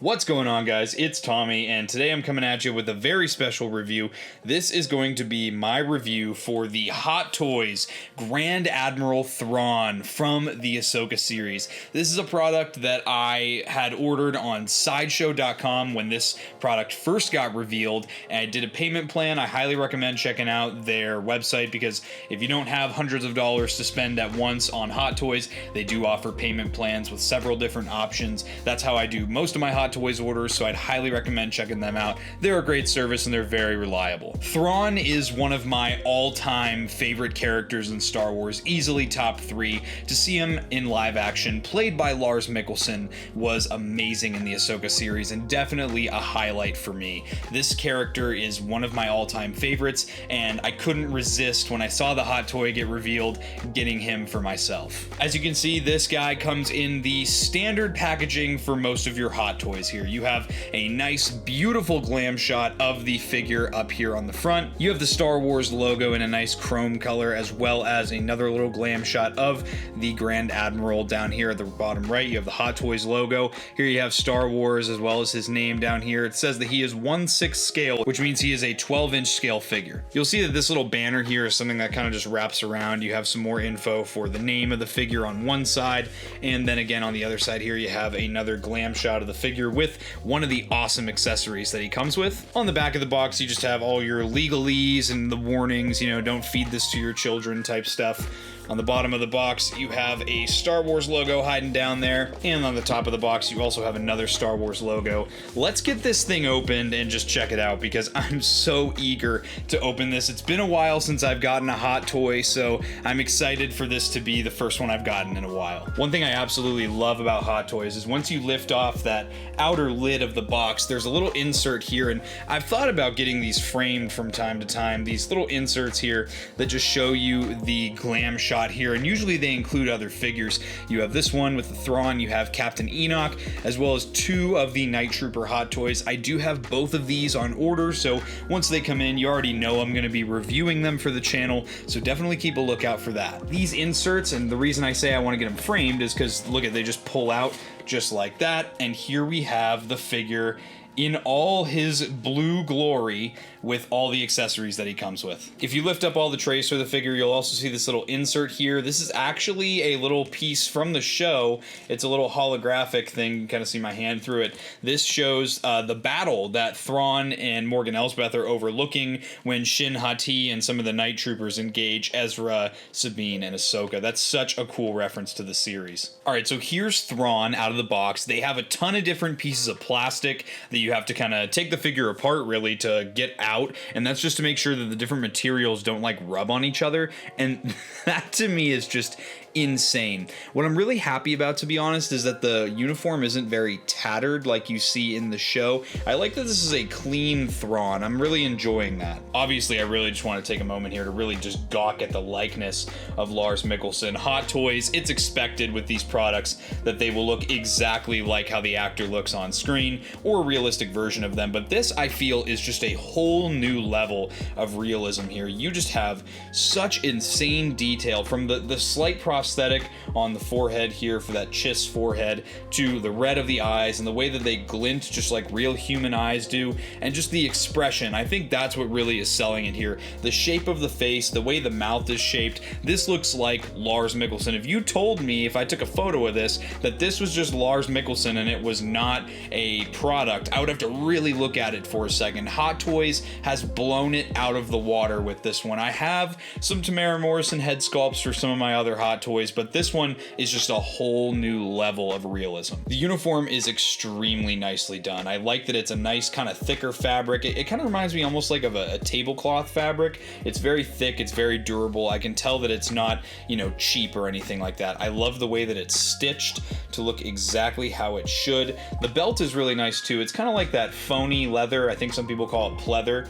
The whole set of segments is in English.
What's going on, guys? It's Tommy, and today I'm coming at you with a very special review. This is going to be my review for the Hot Toys Grand Admiral Thrawn from the Ahsoka series. This is a product that I had ordered on Sideshow.com when this product first got revealed, and I did a payment plan. I highly recommend checking out their website because if you don't have hundreds of dollars to spend at once on Hot Toys, they do offer payment plans with several different options. That's how I do most of my Hot Toys orders, so I'd highly recommend checking them out. They're a great service and they're very reliable. Thrawn is one of my all-time favorite characters in Star Wars, easily top 3. To see him in live action, played by Lars Mikkelsen, was amazing in the Ahsoka series and definitely a highlight for me. This character is one of my all-time favorites, and I couldn't resist when I saw the Hot Toy get revealed, getting him for myself. As you can see, this guy comes in the standard packaging for most of your Hot Toys here. You have a nice, beautiful glam shot of the figure up here on the front. You have the Star Wars logo in a nice chrome color, as well as another little glam shot of the Grand Admiral down here at the bottom right. You have the Hot Toys logo. Here you have Star Wars, as well as his name down here. It says that he is 1/6 scale, which means he is a 12-inch scale figure. You'll see that this little banner here is something that kind of just wraps around. You have some more info for the name of the figure on one side, and then again on the other side here you have another glam shot of the figure with one of the awesome accessories that he comes with. On the back of the box, you just have all your legalese and the warnings, you know, don't feed this to your children type stuff. On the bottom of the box, you have a Star Wars logo hiding down there, and on the top of the box, you also have another Star Wars logo. Let's get this thing opened and just check it out because I'm so eager to open this. It's been a while since I've gotten a Hot Toy, so I'm excited for this to be the first one I've gotten in a while. One thing I absolutely love about Hot Toys is once you lift off that outer lid of the box, there's a little insert here, and I've thought about getting these framed from time to time, these little inserts here that just show you the glam shot here, and usually they include other figures. You have this one with the Thrawn, you have Captain Enoch, as well as 2 of the Night Trooper Hot Toys. I do have both of these on order, so once they come in, you already know I'm going to be reviewing them for the channel, so definitely keep a lookout for that. These inserts, and the reason I say I want to get them framed is because look at, they just pull out just like that, and here we have the figure in all his blue glory with all the accessories that he comes with. If you lift up all the trays for the figure, you'll also see this little insert here. This is actually a little piece from the show. It's a little holographic thing. You can kind of see my hand through it. This shows the battle that Thrawn and Morgan Elsbeth are overlooking when Shin Hati and some of the Night Troopers engage Ezra, Sabine, and Ahsoka. That's such a cool reference to the series. Alright, so here's Thrawn out of the box. They have a ton of different pieces of plastic that you have to kind of take the figure apart really to get out, and that's just to make sure that the different materials don't like rub on each other, and that to me is just insane. What I'm really happy about, to be honest, is that the uniform isn't very tattered like you see in the show. I like that this is a clean Thrawn. I'm really enjoying that. Obviously, I really just want to take a moment here to really just gawk at the likeness of Lars Mikkelsen. Hot Toys, it's expected with these products that they will look exactly like how the actor looks on screen, or a realistic version of them, but this, I feel, is just a whole new level of realism here. You just have such insane detail, from the slight prosthetic on the forehead here for that Chiss forehead, to the red of the eyes and the way that they glint just like real human eyes do, and just the expression. I think that's what really is selling it here. The shape of the face, the way the mouth is shaped, this looks like Lars Mikkelsen. If you told me, if I took a photo of this, that this was just Lars Mikkelsen and it was not a product, I would have to really look at it for a second. Hot Toys has blown it out of the water with this one. I have some Tamara Morrison head sculpts for some of my other Hot Toys, but this one is just a whole new level of realism. The uniform is extremely nicely done. I like that it's a nice kind of thicker fabric. It kind of reminds me almost like of a tablecloth fabric. It's very thick, it's very durable. I can tell that it's not, you know, cheap or anything like that. I love the way that it's stitched to look exactly how it should. The belt is really nice too. It's kind of like that phony leather. I think some people call it pleather.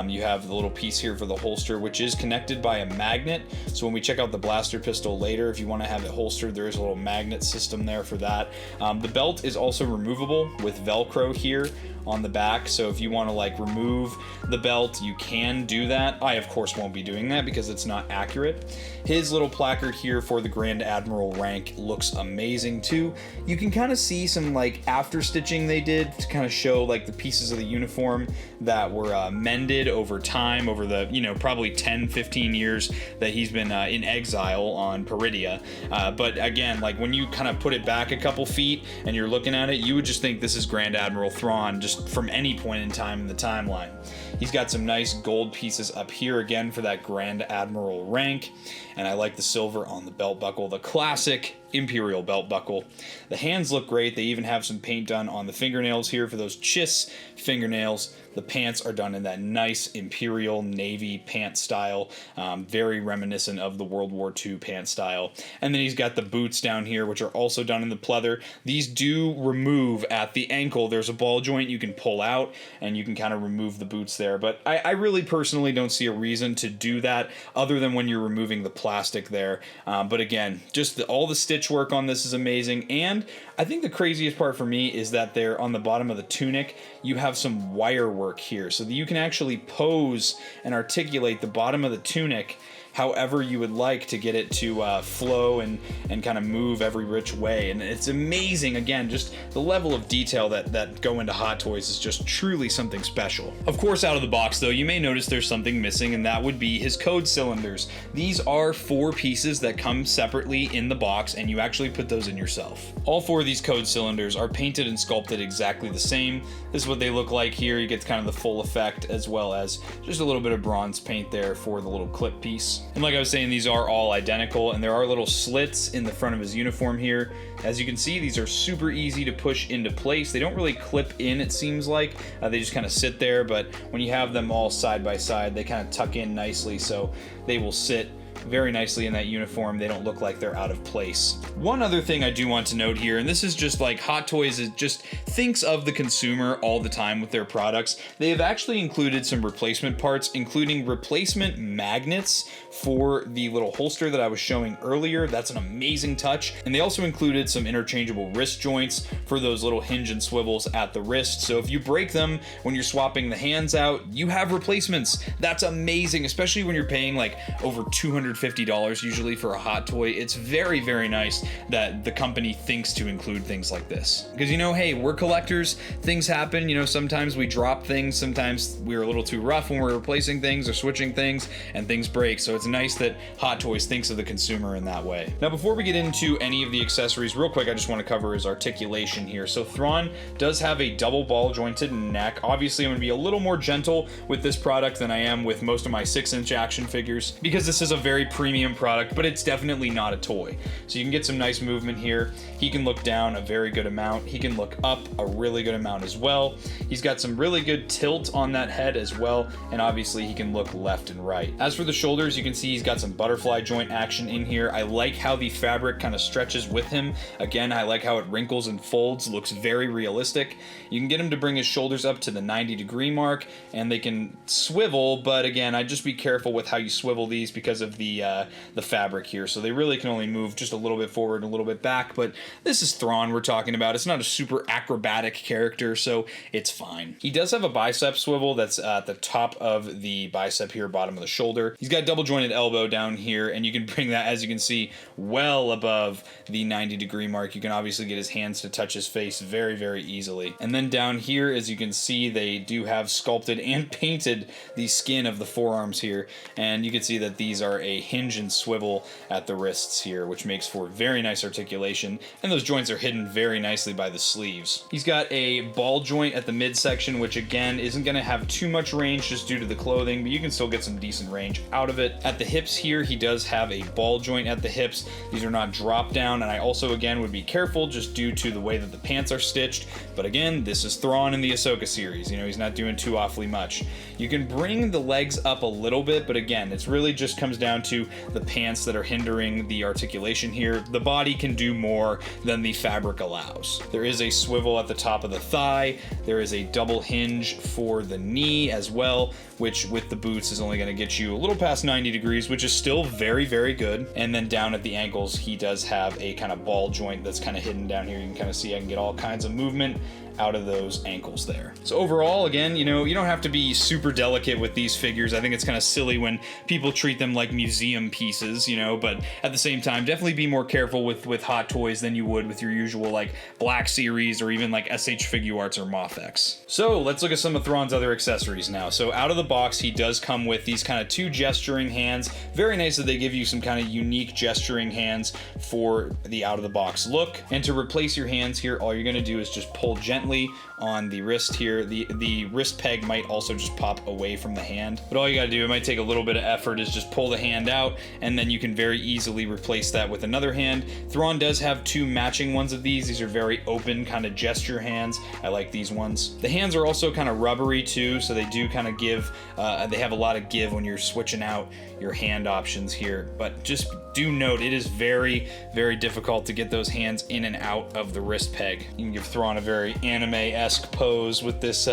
You have the little piece here for the holster, which is connected by a magnet. So when we check out the blaster pistol later, if you want to have it holstered, there is a little magnet system there for that. The belt is also removable with Velcro here on the back, so if you want to like remove the belt, you can do that. I of course won't be doing that because it's not accurate. His little placard here for the Grand Admiral rank looks amazing too. You can kind of see some like after stitching they did to kind of show like the pieces of the uniform that were mended over time, over the, you know, probably 10-15 years that he's been in exile on Peridia. But again, like when you kind of put it back a couple feet and you're looking at it, you would just think this is Grand Admiral Thrawn just from any point in time in the timeline. He's got some nice gold pieces up here again for that Grand Admiral rank, and I like the silver on the belt buckle, the classic Imperial belt buckle. The hands look great. They even have some paint done on the fingernails here for those Chiss fingernails. The pants are done in that nice Imperial Navy pant style, very reminiscent of the World War II pant style. And then he's got the boots down here, which are also done in the pleather. These do remove at the ankle. There's a ball joint you can pull out, and you can kind of remove the boots there. But I really personally don't see a reason to do that other than when you're removing the plastic there. But again, just all the stitch work on this is amazing. And I think the craziest part for me is that there on the bottom of the tunic, you have some wire work here so that you can actually pose and articulate the bottom of the tunic however you would like to get it to flow and kind of move every which way. And it's amazing. Again, just the level of detail that go into Hot Toys is just truly something special. Of course, out of the box though, you may notice there's something missing, and that would be his code cylinders. These are 4 pieces that come separately in the box, and you actually put those in yourself. All 4 of these code cylinders are painted and sculpted exactly the same. This is what they look like here. You get kind of the full effect, as well as just a little bit of bronze paint there for the little clip piece. And like I was saying, these are all identical, and there are little slits in the front of his uniform here. As you can see, these are super easy to push into place. They don't really clip in, it seems like. They just kind of sit there, but when you have them all side by side, they kind of tuck in nicely, so they will sit very nicely in that uniform. They don't look like they're out of place. One other thing I do want to note here, and this is just like Hot Toys is just thinks of the consumer all the time with their products. They have actually included some replacement parts, including replacement magnets for the little holster that I was showing earlier. That's an amazing touch. And they also included some interchangeable wrist joints for those little hinge and swivels at the wrist. So if you break them when you're swapping the hands out, you have replacements. That's amazing, especially when you're paying like over $250 usually for a Hot Toy. It's very, very nice that the company thinks to include things like this. Because, you know, hey, we're collectors. Things happen. You know, sometimes we drop things. Sometimes we're a little too rough when we're replacing things or switching things, and things break. So it's nice that Hot Toys thinks of the consumer in that way. Now, before we get into any of the accessories, real quick, I just want to cover his articulation here. So Thrawn does have a double ball jointed neck. Obviously, I'm going to be a little more gentle with this product than I am with most of my 6-inch action figures, because this is a very premium product, but it's definitely not a toy. So you can get some nice movement here. He can look down a very good amount. He can look up a really good amount as well. He's got some really good tilt on that head as well, and obviously he can look left and right. As for the shoulders, you can see he's got some butterfly joint action in here. I like how the fabric kind of stretches with him. Again, I like how it wrinkles and folds, looks very realistic. You can get him to bring his shoulders up to the 90-degree mark, and they can swivel, but again, I'd just be careful with how you swivel these because of the fabric here. So they really can only move just a little bit forward and a little bit back, but this is Thrawn we're talking about. It's not a super acrobatic character, so it's fine. He does have a bicep swivel that's at the top of the bicep here, bottom of the shoulder. He's got double jointed elbow down here, and you can bring that, as you can see, well above the 90-degree mark. You can obviously get his hands to touch his face very, very easily. And then down here, as you can see, they do have sculpted and painted the skin of the forearms here, and you can see that these are a hinge and swivel at the wrists here, which makes for very nice articulation, and those joints are hidden very nicely by the sleeves. He's got a ball joint at the midsection, which again isn't going to have too much range just due to the clothing, but you can still get some decent range out of it. At the hips here, he does have a ball joint at the hips. These are not drop down, and I also again would be careful just due to the way that the pants are stitched, but again, this is Thrawn in the Ahsoka series. You know, he's not doing too awfully much. You can bring the legs up a little bit, but again, it's really just comes down to the pants that are hindering the articulation here. The body can do more than the fabric allows. There is a swivel at the top of the thigh. There is a double hinge for the knee as well, which with the boots is only going to get you a little past 90 degrees, which is still very, very good. And then down at the ankles, he does have a kind of ball joint that's kind of hidden down here. You can kind of see I can get all kinds of movement out of those ankles there. So overall, again, you know, you don't have to be super delicate with these figures. I think it's kind of silly when people treat them like museum pieces, you know, but at the same time, definitely be more careful with Hot Toys than you would with your usual like Black Series or even like SH Figuarts or Moth-X. So let's look at some of Thrawn's other accessories now. So out of the box, he does come with these kind of 2 gesturing hands. Very nice that they give you some kind of unique gesturing hands for the out of the box look. And to replace your hands here, all you're gonna do is just pull gently on the wrist here. The wrist peg might also just pop away from the hand, but all you gotta do, it might take a little bit of effort, is just pull the hand out, and then you can very easily replace that with another hand. Thrawn does have 2 matching ones of these. These are very open kind of gesture hands. I like these ones. The hands are also kind of rubbery too, so they do kind of give, they have a lot of give when you're switching out your hand options here, but just do note it is very, very difficult to get those hands in and out of the wrist peg. You can give Thrawn a very anime-esque pose with this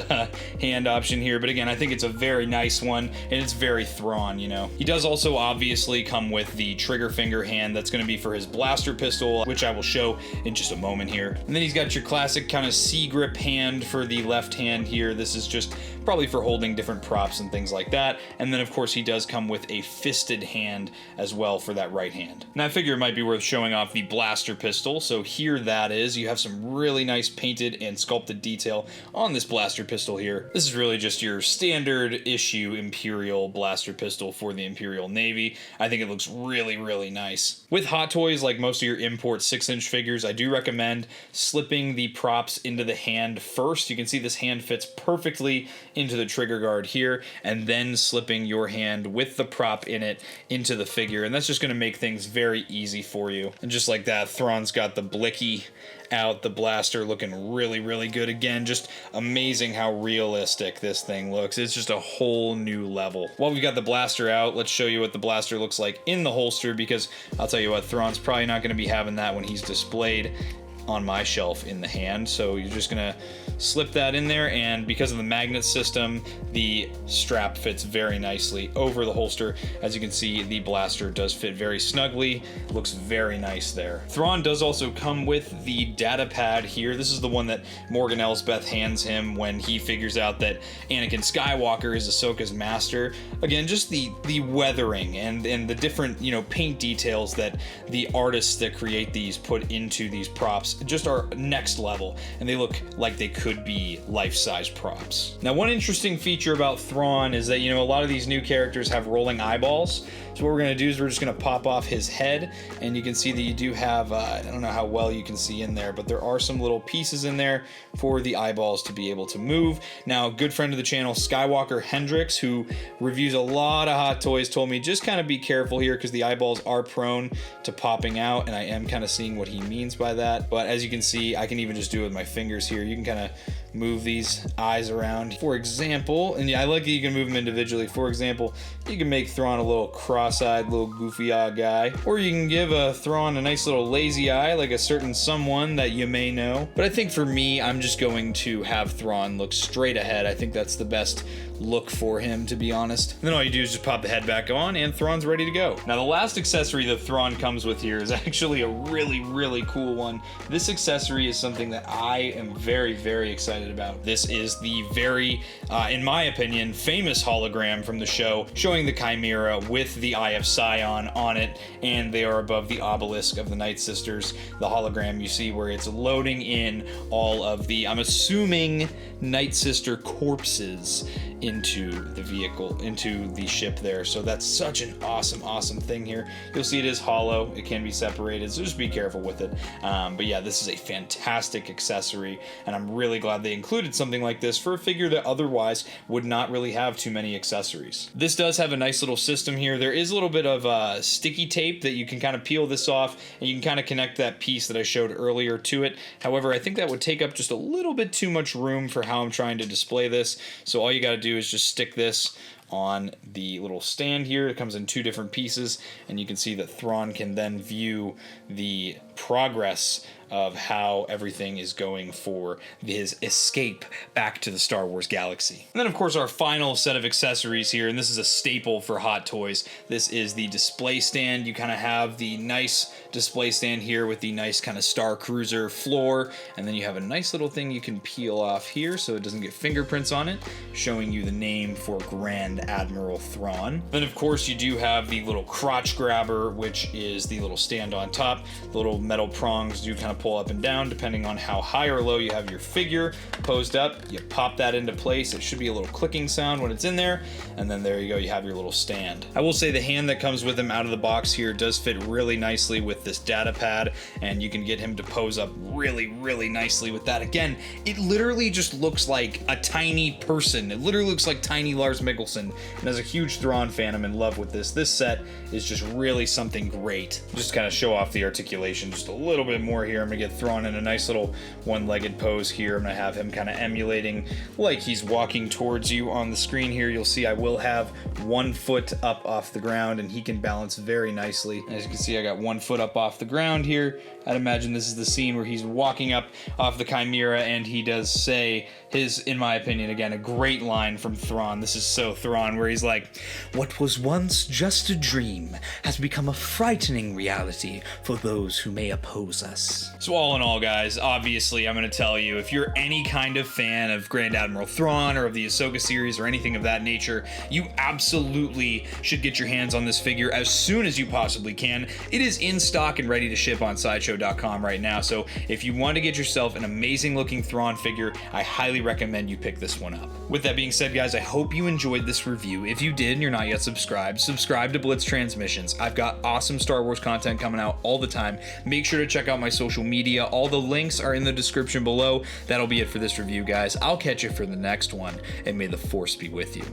hand option here, but again, I think it's a very nice one, and it's very Thrawn, you know. He does also obviously come with the trigger finger hand that's going to be for his blaster pistol, which I will show in just a moment here. And then he's got your classic kind of C-grip hand for the left hand here. This is just probably for holding different props and things like that. And then of course he does come with a fisted hand as well for that right hand. And I figure it might be worth showing off the blaster pistol. So here that is. You have some really nice painted and sculpted detail on this blaster pistol here. This is really just your standard issue Imperial blaster pistol for the Imperial Navy. I think it looks really, really nice. With Hot Toys, like most of your import 6-inch figures, I do recommend slipping the props into the hand first. You can see this hand fits perfectly into the trigger guard here, and then slipping your hand with the prop in it into the figure, and that's just going to make things very easy for you. And just like that, Thrawn's got the blicky out, the blaster looking really, really good. Again, just amazing how realistic this thing looks. It's just a whole new level. While we've got the blaster out, let's show you what the blaster looks like in the holster, because I'll tell you what, Thrawn's probably not going to be having that when he's displayed on my shelf in the hand. So you're just gonna slip that in there, and because of the magnet system, the strap fits very nicely over the holster. As you can see, the blaster does fit very snugly, looks very nice there. Thrawn does also come with the data pad here. This is the one that Morgan Elsbeth hands him when he figures out that Anakin Skywalker is Ahsoka's master. Again, just the weathering and the different, you know, paint details that the artists that create these put into these props just are next level, and they look like they could be life-size props. Now, one interesting feature about Thrawn is that, you know, a lot of these new characters have rolling eyeballs. So what we're going to do is we're just going to pop off his head, and you can see that you do have, I don't know how well you can see in there, but there are some little pieces in there for the eyeballs to be able to move. Now, a good friend of the channel, Skywalker Hendrix, who reviews a lot of Hot Toys, told me just kind of be careful here because the eyeballs are prone to popping out, and I am kind of seeing what he means by that. But as you can see, I can even just do it with my fingers here. You can kind of move these eyes around. For example, and I like that you can move them individually. For example, you can make Thrawn a little cross-eyed, little goofy-eyed guy, or you can give Thrawn a nice little lazy eye, like a certain someone that you may know. But I think for me, I'm just going to have Thrawn look straight ahead. I think that's the best look for him, to be honest. And then all you do is just pop the head back on, and Thrawn's ready to go. Now, the last accessory that Thrawn comes with here is actually a really, really cool one. This accessory is something that I am very, very excited about. This is the very, in my opinion, famous hologram from the show, showing the Chimera with the Eye of Sion on it, and they are above the obelisk of the Night Sisters. The hologram you see where it's loading in all of the, I'm assuming, Night Sister corpses into the vehicle, into the ship there. So that's such an awesome, awesome thing here. You'll see it is hollow. It can be separated, so just be careful with it. But yeah, this is a fantastic accessory, and I'm really glad they included something like this for a figure that otherwise would not really have too many accessories. This does have a nice little system here. There is a little bit of sticky tape that you can kind of peel this off, and you can kind of connect that piece that I showed earlier to it. However, I think that would take up just a little bit too much room for how I'm trying to display this. So all you got to do is just stick this on the little stand here. It comes in 2 different pieces, and you can see that Thrawn can then view the progress of how everything is going for his escape back to the Star Wars galaxy. And then, of course, our final set of accessories here, and this is a staple for Hot Toys. This is the display stand. You kind of have the nice display stand here with the nice kind of Star Cruiser floor, and then you have a nice little thing you can peel off here so it doesn't get fingerprints on it, showing you the name for Grand Admiral Thrawn. Then, of course, you do have the little crotch grabber, which is the little stand on top. The little metal prongs do kind of pull up and down depending on how high or low you have your figure posed up. You pop that into place. It should be a little clicking sound when it's in there, and then there you go, you have your little stand. I will say the hand that comes with him out of the box here does fit really nicely with this data pad, and you can get him to pose up really nicely with that. Again, it literally just looks like a tiny person. It literally looks like tiny Lars Mikkelsen, and as a huge Thrawn fan, I'm in love with this. This set is just really something great. Just kind of show off the articulation just a little bit more here. I'm gonna get Thrawn in a nice little one-legged pose here. I'm gonna have him kind of emulating like he's walking towards you on the screen here. You'll see I will have 1 foot up off the ground, and he can balance very nicely. As you can see, I got 1 foot up off the ground here. I'd imagine this is the scene where he's walking up off the Chimera, and he does say his, in my opinion, again, a great line from Thrawn. This is so Thrawn, where he's like, "What was once just a dream has become a frightening reality for those who may oppose us." So all in all, guys, obviously, I'm going to tell you, if you're any kind of fan of Grand Admiral Thrawn or of the Ahsoka series or anything of that nature, you absolutely should get your hands on this figure as soon as you possibly can. It is in stock and ready to ship on Sideshow.com right now, so if you want to get yourself an amazing looking Thrawn figure, I highly recommend you pick this one up. With that being said, guys, I hope you enjoyed this review. If you did and you're not yet subscribed, subscribe to Blitz Transmissions. I've got awesome Star Wars content coming out all the time. Make sure to check out my social media. All the links are in the description below. That'll be it for this review, guys. I'll catch you for the next one, and may the Force be with you.